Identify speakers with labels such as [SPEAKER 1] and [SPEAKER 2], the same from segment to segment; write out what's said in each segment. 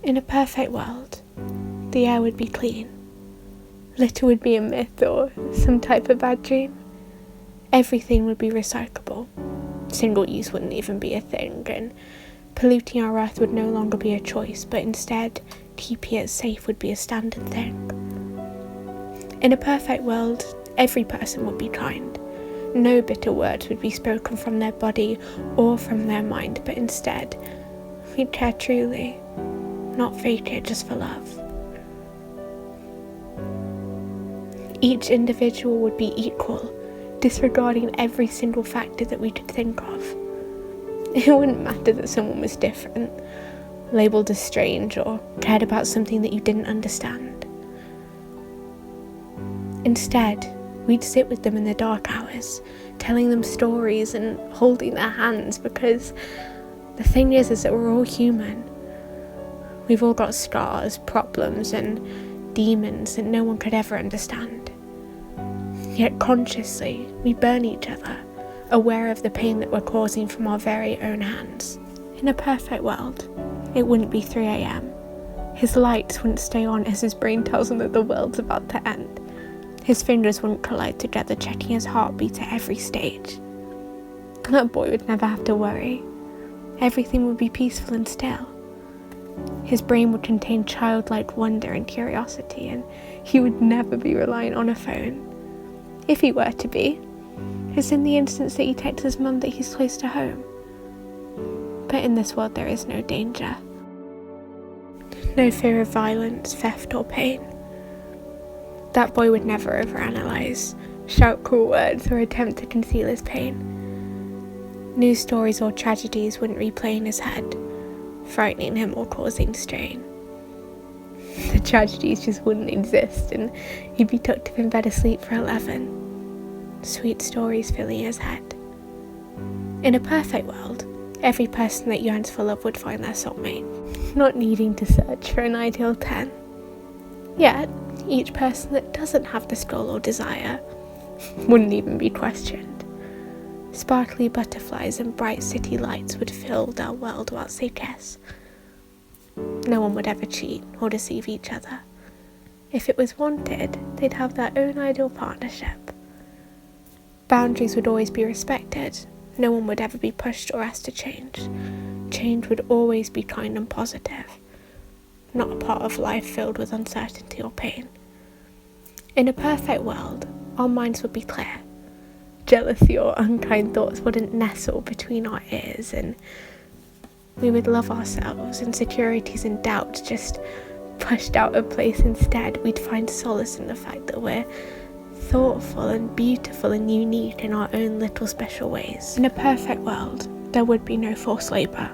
[SPEAKER 1] In a perfect world, the air would be clean. Litter would be a myth or some type of bad dream. Everything would be recyclable. Single use wouldn't even be a thing, and polluting our earth would no longer be a choice, but instead keeping it safe would be a standard thing. In a perfect world, every person would be kind. No bitter words would be spoken from their body or from their mind, but instead, we'd care truly, not fake it just for love. Each individual would be equal, disregarding every single factor that we could think of. It wouldn't matter that someone was different, labelled as strange, or cared about something that you didn't understand. Instead, we'd sit with them in the dark hours, telling them stories and holding their hands, because the thing is that we're all human. We've all got scars, problems, and demons that no one could ever understand. Yet consciously, we burn each other, aware of the pain that we're causing from our very own hands. In a perfect world, it wouldn't be 3 a.m. His lights wouldn't stay on as his brain tells him that the world's about to end. His fingers wouldn't collide together, checking his heartbeat at every stage. That boy would never have to worry. Everything would be peaceful and still. His brain would contain childlike wonder and curiosity, and he would never be reliant on a phone. If he were to be, it's in the instance that he texts his mum that he's close to home. But in this world there is no danger. No fear of violence, theft or pain. That boy would never overanalyze, shout cruel words or attempt to conceal his pain. News stories or tragedies wouldn't replay in his head, frightening him or causing strain. The tragedies just wouldn't exist, and he'd be tucked up in bed asleep for 11. Sweet stories filling his head. In a perfect world, every person that yearns for love would find their soulmate, not needing to search for an ideal 10. Yet, each person that doesn't have this goal or desire wouldn't even be questioned. Sparkly butterflies and bright city lights would fill our world whilst they kiss. No one would ever cheat or deceive each other. If it was wanted, they'd have their own ideal partnership. Boundaries would always be respected. No one would ever be pushed or asked to change. Change would always be kind and positive, not a part of life filled with uncertainty or pain. In a perfect world, our minds would be clear. Jealousy or unkind thoughts wouldn't nestle between our ears, and we would love ourselves. Insecurities and doubts just pushed out of place. Instead, we'd find solace in the fact that we're thoughtful and beautiful and unique in our own little special ways. In a perfect world, there would be no forced labour.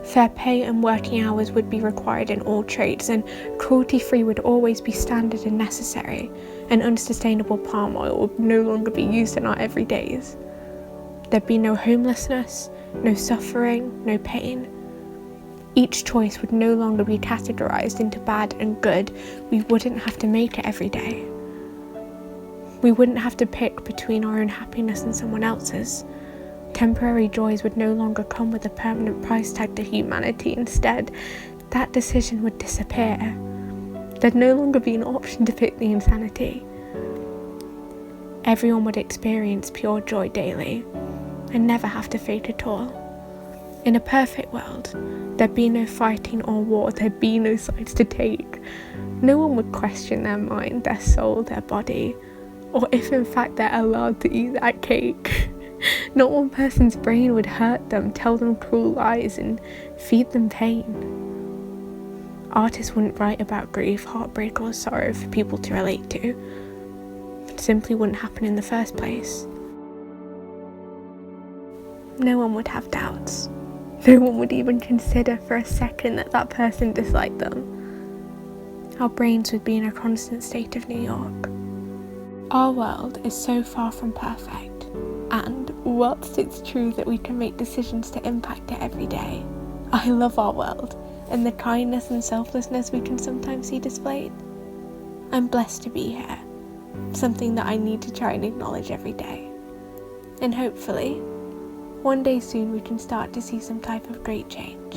[SPEAKER 1] Fair pay and working hours would be required in all trades, and cruelty-free would always be standard and necessary, and unsustainable palm oil would no longer be used in our everydays. There'd be no homelessness, no suffering, no pain. Each choice would no longer be categorised into bad and good. We wouldn't have to make it every day. We wouldn't have to pick between our own happiness and someone else's. Temporary joys would no longer come with a permanent price tag to humanity. Instead, that decision would disappear. There'd no longer be an option to pick the insanity. Everyone would experience pure joy daily and never have to fake at all. In a perfect world, there'd be no fighting or war. There'd be no sides to take. No one would question their mind, their soul, their body, or if in fact they're allowed to eat that cake. Not one person's brain would hurt them, tell them cruel lies, and feed them pain. Artists wouldn't write about grief, heartbreak, or sorrow for people to relate to. It simply wouldn't happen in the first place. No one would have doubts. No one would even consider for a second that that person disliked them. Our brains would be in a constant state of New York. Our world is so far from perfect, and whilst it's true that we can make decisions to impact it every day, I love our world and the kindness and selflessness we can sometimes see displayed. I'm blessed to be here, something that I need to try and acknowledge every day. And hopefully, one day soon we can start to see some type of great change.